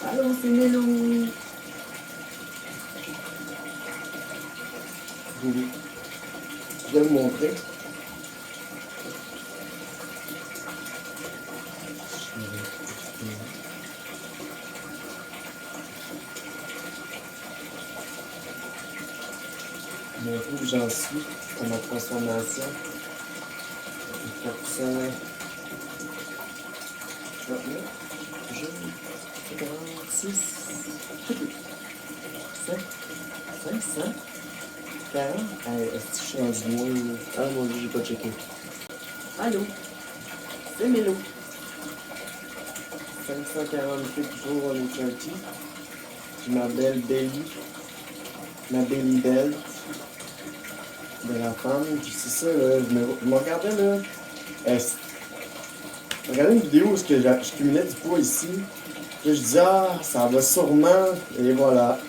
Allô, c'est Mélo. Je vais vous montrer. Montrer où j'en suis dans ma transformation. 400. 39. Je. 46. 5. 500. 40. Est-ce que je suis rendu loin là? Ah mon dieu, j'ai pas checké. Allô? C'est Mélo. 548 jours en Eternity. J'ai ma belle Belly. Ma Belly Belle. De la femme. Puis c'est ça, là. Je me regardais là. Je regardais une vidéo où je cumulais du poids ici. Puis je dis, ah, ça va sûrement. Et voilà.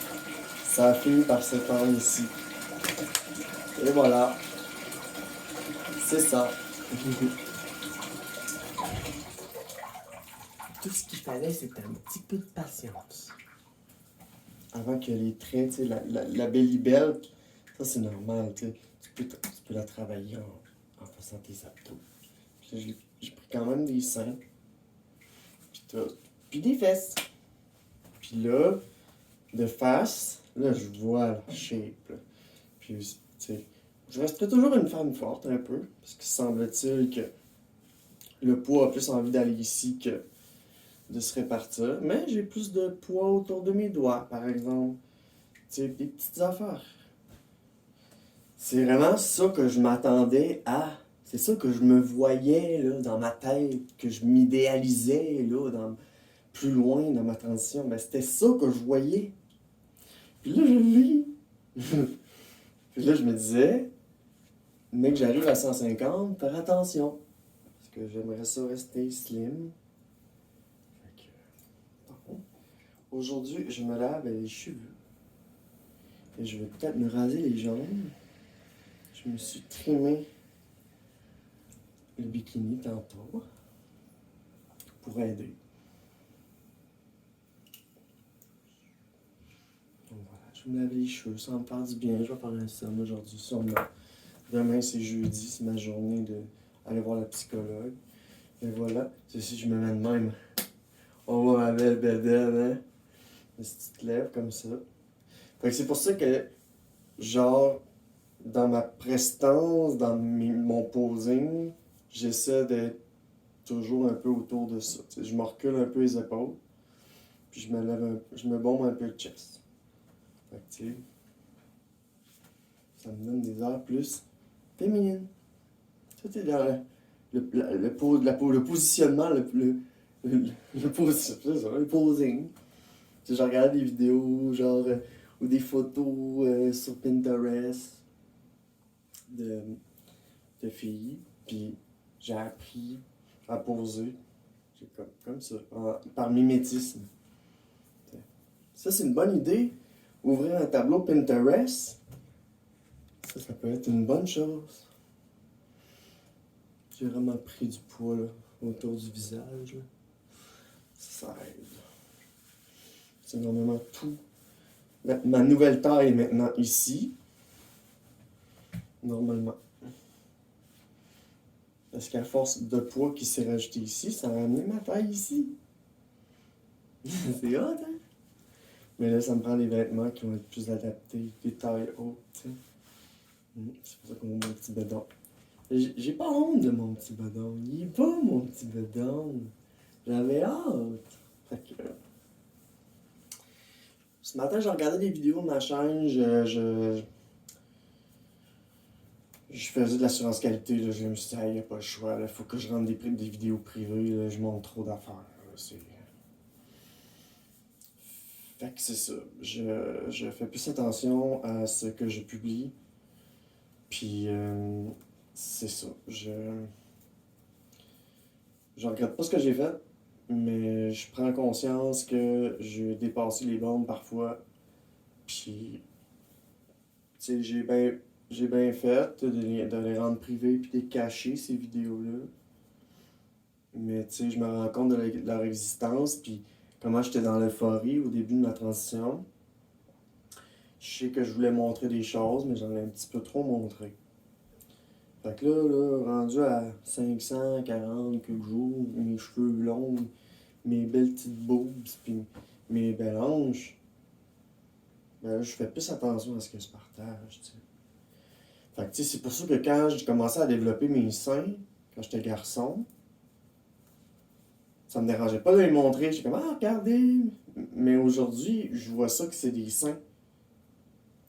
Ça a fini par s'étendre ici. Et voilà. C'est ça. Tout ce qu'il fallait, c'était un petit peu de patience. Avant que les traits, tu sais, la belly belt, ça c'est normal, tu sais. Tu peux la travailler en faisant tes abdos. Puis là, j'ai pris quand même des seins. Puis tout. Puis des fesses. Puis là, de face, là, je vois la shape. Là. Puis, tu sais, je resterai toujours une femme forte un peu. Parce qu'il semble-t-il que le poids a plus envie d'aller ici que de se répartir. Mais j'ai plus de poids autour de mes doigts, par exemple. Tu sais, des petites affaires. C'est vraiment ça que je m'attendais à. C'est ça que je me voyais là, dans ma tête, que je m'idéalisais là, plus loin dans ma transition. Mais c'était ça que je voyais. Puis là, je le vis. Puis là, je me disais, mais que j'arrive à 150, faire attention. Parce que j'aimerais ça rester slim. Fait que, bon. Aujourd'hui, je me lave les cheveux. Et je vais peut-être me raser les jambes. Je me suis trimé le bikini tantôt pour aider. Donc voilà, je vais me laver les cheveux, ça va me faire du bien. Je vais faire un somme aujourd'hui, sûrement. Demain, c'est jeudi, c'est ma journée d'aller voir la psychologue. Et voilà, ceci, je me mets de même. On voit ma belle bédaine, hein? Si tu te lèves comme ça. Fait que c'est pour ça que, genre, dans ma prestance, dans mon posing, j'essaie d'être toujours un peu autour de ça. T'sais, je me recule un peu les épaules, puis je me lève je me bombe un peu le chest. Fait que, tu sais, ça me donne des airs plus féminines. Tout est dans le positionnement, le posing. Tu sais, je regarde des vidéos, genre, ou des photos sur Pinterest de, de filles, puis j'ai appris à poser comme ça, par mimétisme. Ça, c'est une bonne idée. Ouvrir un tableau Pinterest, ça peut être une bonne chose. J'ai vraiment pris du poids là, autour du visage. Là. Ça aide. C'est normalement tout. Ma nouvelle taille est maintenant ici. Normalement. Parce qu'à force de poids qui s'est rajouté ici, ça a amené ma taille ici. C'est hot, hein? Mais là, ça me prend des vêtements qui vont être plus adaptés, des tailles hautes, tu sais. C'est pour ça qu'on voit mon petit bedon. J'ai pas honte de mon petit bedon. Il est pas mon petit bedon. J'avais hâte. Fait que... Ce matin, j'ai regardé des vidéos de ma chaîne. Je faisais de l'assurance qualité. Là. Je me suis dit, il n'y a pas le choix. Il faut que je rende des vidéos privées. Là. Je montre trop d'affaires. Fait que c'est ça. Je fais plus attention à ce que je publie. Puis, c'est ça. Je regrette pas ce que j'ai fait, mais je prends conscience que j'ai dépassé les bornes parfois. Puis, tu sais, j'ai bien fait de les rendre privées puis de les cacher, ces vidéos-là. Mais, tu sais, je me rends compte de leur existence, puis comment j'étais dans l'euphorie au début de ma transition. Je sais que je voulais montrer des choses, mais j'en ai un petit peu trop montré. Fait que là, rendu à 540 quelques jours, mes cheveux longs, mes belles petites boobs, puis mes belles hanches, ben là, je fais plus attention à ce que je partage, tu sais. Fait que, tu sais, c'est pour ça que quand j'ai commencé à développer mes seins, quand j'étais garçon, ça me dérangeait pas de les montrer. J'étais comme, ah, regardez! Mais aujourd'hui, je vois ça que c'est des seins.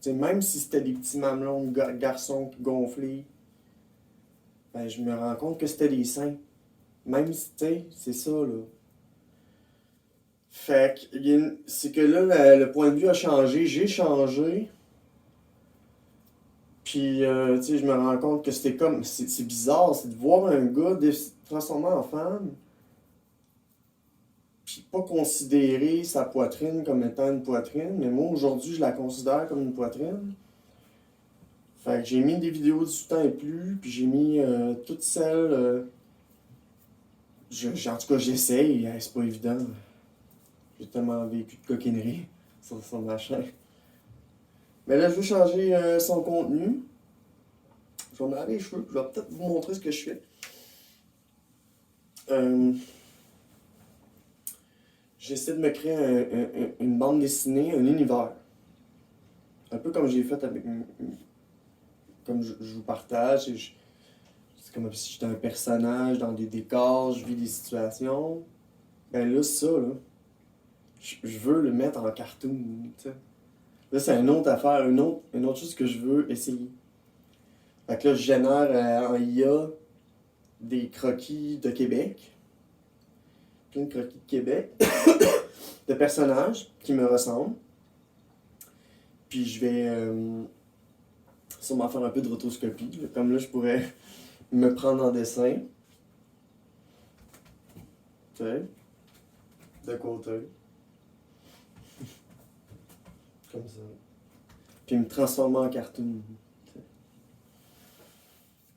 Tu sais, même si c'était des petits mamelons de garçons gonflés, ben, je me rends compte que c'était des seins. Même si, tu sais, c'est ça, là. Fait que, c'est que là, le point de vue a changé, j'ai changé. Puis, tu sais, je me rends compte que c'était comme, c'est bizarre, c'est de voir un gars se transformer en femme, puis pas considérer sa poitrine comme étant une poitrine, mais moi, aujourd'hui, je la considère comme une poitrine. Fait que j'ai mis des vidéos du temps et plus, puis j'ai mis toutes celles. En tout cas, j'essaye, c'est pas évident. J'ai tellement vécu de coquinerie sur ma chaîne. Mais là, je veux changer son contenu. Je vais me laver les cheveux, je vais peut-être vous montrer ce que je fais. J'essaie de me créer une bande dessinée, un univers. Un peu comme j'ai fait avec. Comme je vous partage. C'est comme si j'étais un personnage dans des décors, je vis des situations. Ben là, ça, là, je veux le mettre en cartoon. T'sais. Là, c'est une autre affaire, une autre chose que je veux essayer. Fait que là, je génère en IA des croquis de Québec. Plein de croquis de Québec. De personnages qui me ressemblent. Puis je vais sûrement faire un peu de rotoscopie. Là. Comme là, je pourrais me prendre en dessin. Tu sais, de côté. Comme ça. Puis me transformer en cartoon. T'sais.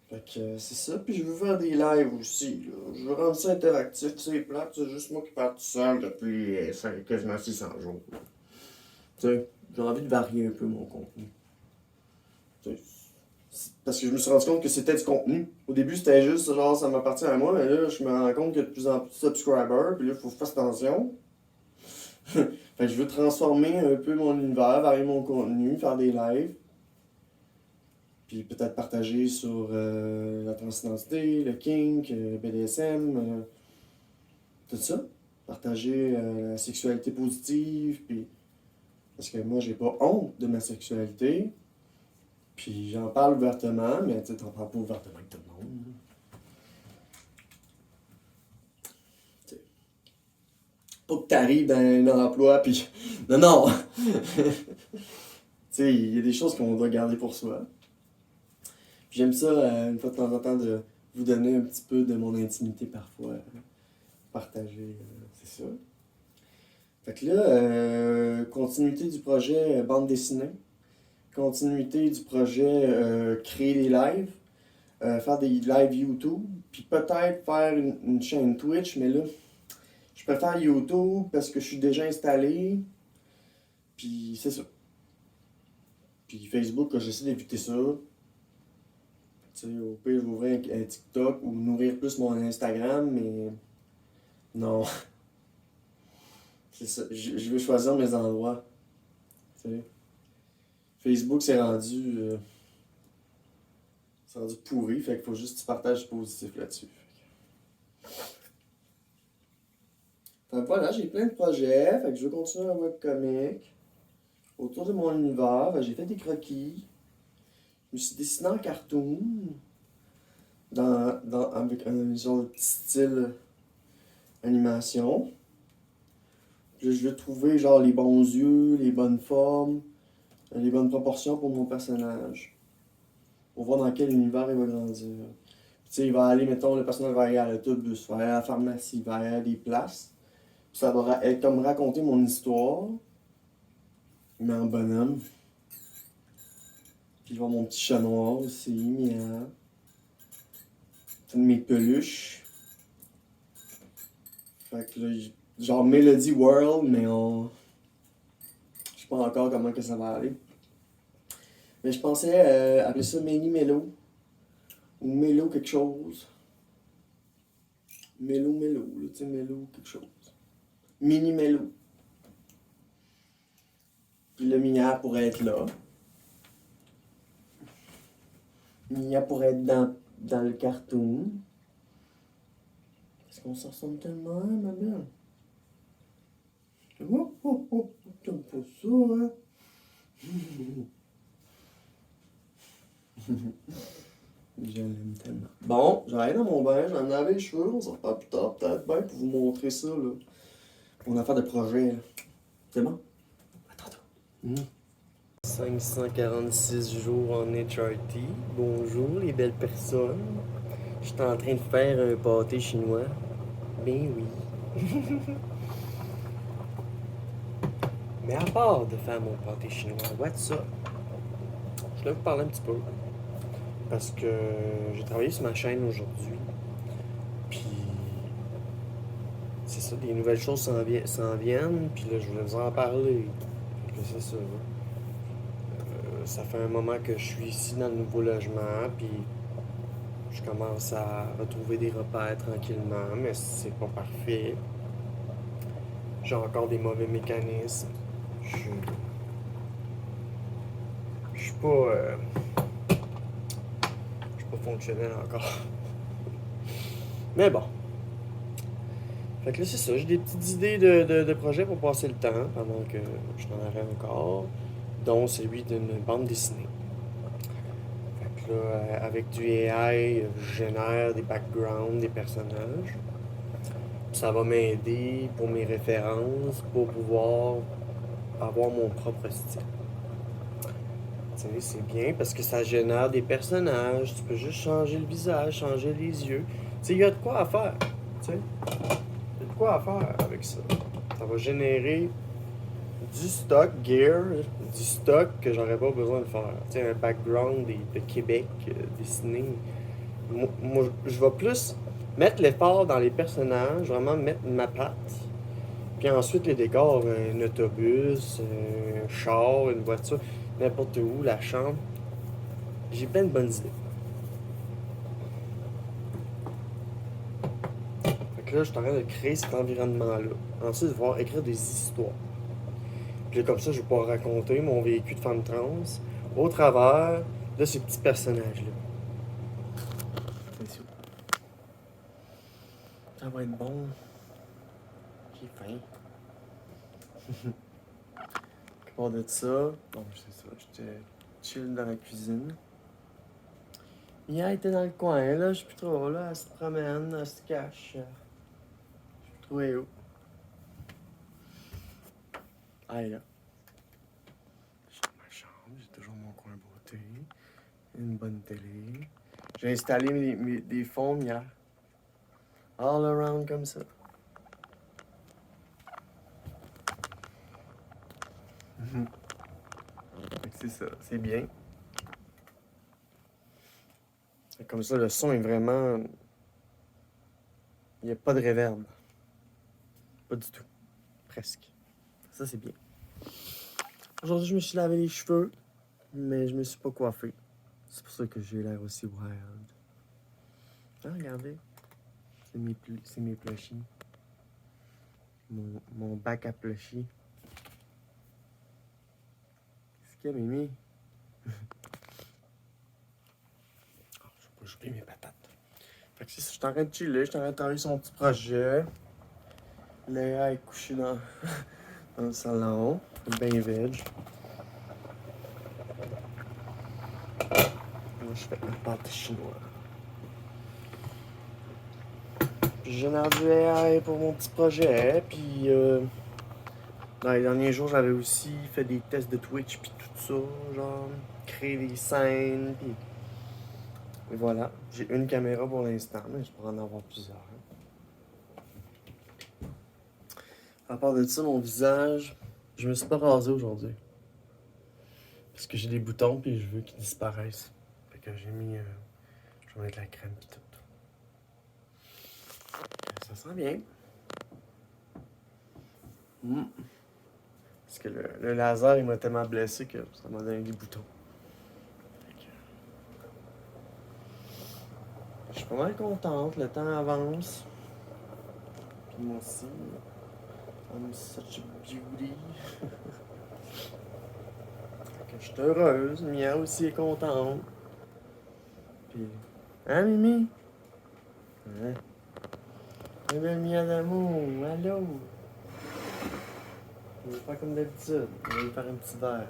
Fait que c'est ça. Puis je veux faire des lives aussi. Là. Je veux rendre ça interactif. C'est plate. C'est juste moi qui parle tout seul depuis quasiment 600 jours. Tu sais, j'ai envie de varier un peu mon contenu. T'sais, parce que je me suis rendu compte que c'était du contenu. Au début, c'était juste genre ça m'appartient à moi, mais là, je me rends compte qu'il y a de plus en plus de subscribers, puis là, il faut faire attention. Fait que je veux transformer un peu mon univers, varier mon contenu, faire des lives. Puis peut-être partager sur la transidentité, le kink, BDSM, tout ça. Partager la sexualité positive, puis parce que moi, j'ai pas honte de ma sexualité. Puis j'en parle ouvertement, mais tu sais, t'en parles pas ouvertement avec tout le monde. T'sais, pas que t'arrives dans un emploi, puis. Non, non! Tu sais, il y a des choses qu'on doit garder pour soi. Puis j'aime ça, une fois de temps en temps, de vous donner un petit peu de mon intimité parfois. Partager, c'est ça. Fait que là, continuité du projet bande dessinée. Continuité du projet créer des lives. Faire des lives YouTube. Puis peut-être faire une chaîne Twitch, mais là, je préfère YouTube parce que je suis déjà installé. Puis c'est ça. Puis Facebook, j'essaie d'éviter ça. Tu sais, au pire, je vais ouvrir un TikTok ou nourrir plus mon Instagram, mais non. C'est ça. Je veux choisir mes endroits. Tu sais. Facebook, c'est rendu pourri, fait qu'il faut juste que tu partages positif là-dessus. Fait que voilà, j'ai plein de projets, fait que je veux continuer un webcomic autour de mon univers. Fait que j'ai fait des croquis. Je me suis dessiné en cartoon avec un genre de petit style animation. Puis là, je veux trouver genre les bons yeux, les bonnes formes, les bonnes proportions pour mon personnage. Pour voir dans quel univers il va grandir. Puis, tu sais, il va aller, mettons, le personnage va aller à l'autobus, va aller à la pharmacie, va aller à des places. Puis ça va être comme raconter mon histoire, mais en bonhomme. Puis je vais voir mon petit chat noir aussi, miam. Mes peluches. Fait que là, genre Melody World, mais on... Je sais pas encore comment que ça va aller. Mais je pensais appeler ça Mini Mello. Ou Mello quelque chose. Mello, là, tu sais, Mello quelque chose. Mini Mello. Puis le Mia pourrait être là. Mia pourrait être dans le cartoon. Est-ce qu'on s'en ressemble tellement, hein, ma belle? Oh, oh, oh, t'aimes pas ça, hein? Je l'aime tellement. Bon, j'arrive dans mon bain, je vais me laver les cheveux, on se reparle plus tard, peut-être bien, pour vous montrer ça, là. Mon affaire de projet, là. C'est bon? À tantôt. 546 jours en HRT. Bonjour, les belles personnes. Je suis en train de faire un pâté chinois. Ben oui. Mais à part de faire mon pâté chinois, what's up? Je voulais vous parler un petit peu. Parce que j'ai travaillé sur ma chaîne aujourd'hui. Puis, c'est ça, des nouvelles choses s'en viennent. Puis là, je voulais vous en parler. Fait que c'est ça. Ça fait un moment que je suis ici dans le nouveau logement. Puis, je commence à retrouver des repères tranquillement. Mais c'est pas parfait. J'ai encore des mauvais mécanismes. Je suis pas. Je suis pas fonctionnel encore. Mais bon. Fait que là, c'est ça. J'ai des petites idées de projets pour passer le temps pendant que je t'en arrête encore. Dont celui d'une bande dessinée. Fait que là, avec du AI, je génère des backgrounds, des personnages. Ça va m'aider pour mes références, pour pouvoir avoir mon propre style. Tu sais, c'est bien parce que ça génère des personnages. Tu peux juste changer le visage, changer les yeux. Tu sais, il y a de quoi à faire. Tu sais, il y a de quoi à faire avec ça. Ça va générer du stock gear, du stock que j'aurais pas besoin de faire. Tu sais, un background de Québec dessiné. Moi, je vais plus mettre l'effort dans les personnages, vraiment mettre ma patte. Puis ensuite, les décors, un autobus, un char, une voiture, n'importe où, la chambre. J'ai plein de bonnes idées. Fait que là, je suis en train de créer cet environnement-là. Ensuite, je vais pouvoir écrire des histoires. Puis là, comme ça, je vais pouvoir raconter mon vécu de femme trans au travers de ces petits personnages-là. Ça va être bon. J'ai faim. À part de ça, bon, c'est ça, j'étais chill dans la cuisine. Mia était dans le coin, là, je sais plus trop, là, elle se promène, elle se cache. Je sais plus trop elle est où. Ah, elle est là. Je suis dans ma chambre, j'ai toujours mon coin beauté. Une bonne télé. J'ai installé des fonds, Mia. All around comme ça. C'est ça, c'est bien. Comme ça, le son est vraiment... Il n'y a pas de réverb. Pas du tout. Presque. Ça, c'est bien. Aujourd'hui, je me suis lavé les cheveux, mais je me suis pas coiffé. C'est pour ça que j'ai l'air aussi wild. Ah, regardez. C'est mes plushies. Mon bac à plushies. Qu'est-ce qu'il y a, Mimi? Oh, je vais pas mes patates. Fait que c'est ça, je suis en train de chiller, je suis en train de travailler sur mon petit projet. Léa est couchée dans, dans le salon. Bien veg. Moi, je fais un pâté chinois. Puis je génère du AI pour mon petit projet. Puis dans les derniers jours, j'avais aussi fait des tests de Twitch, puis tout ça, genre créer des scènes, puis et voilà. J'ai une caméra pour l'instant, mais je pourrais en avoir plusieurs. À part de ça, mon visage, je me suis pas rasé aujourd'hui. Parce que j'ai des boutons, puis je veux qu'ils disparaissent. Fait que j'ai mis... je vais mettre la crème, puis tout. Ça sent bien. Mm. Parce que le laser, il m'a tellement blessé que ça m'a donné des boutons. Fait que, je suis pas mal contente, le temps avance. Puis moi aussi, I'm such a beauty. Fait que je suis heureuse, Mia aussi est contente. Puis, hein Mimi? Hein? Eh bien, Mia d'amour, allô? On va faire comme d'habitude, on va lui faire un petit verre.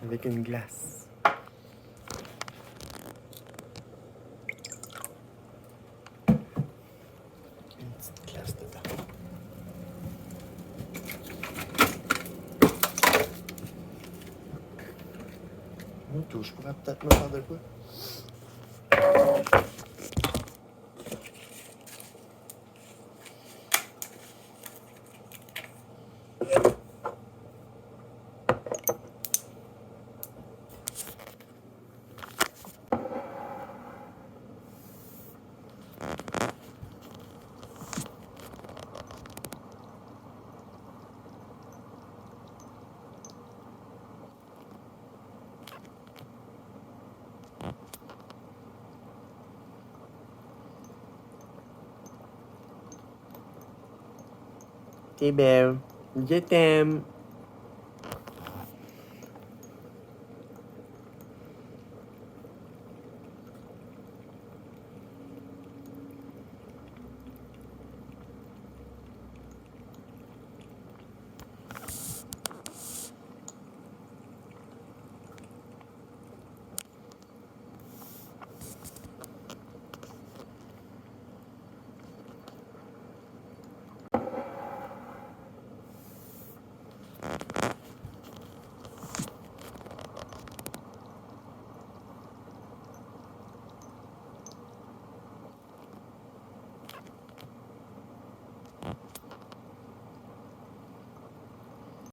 Avec une glace. Une petite glace dedans. Moi, tout, je pourrais peut-être me faire de quoi? T'es belle. Je t'aime.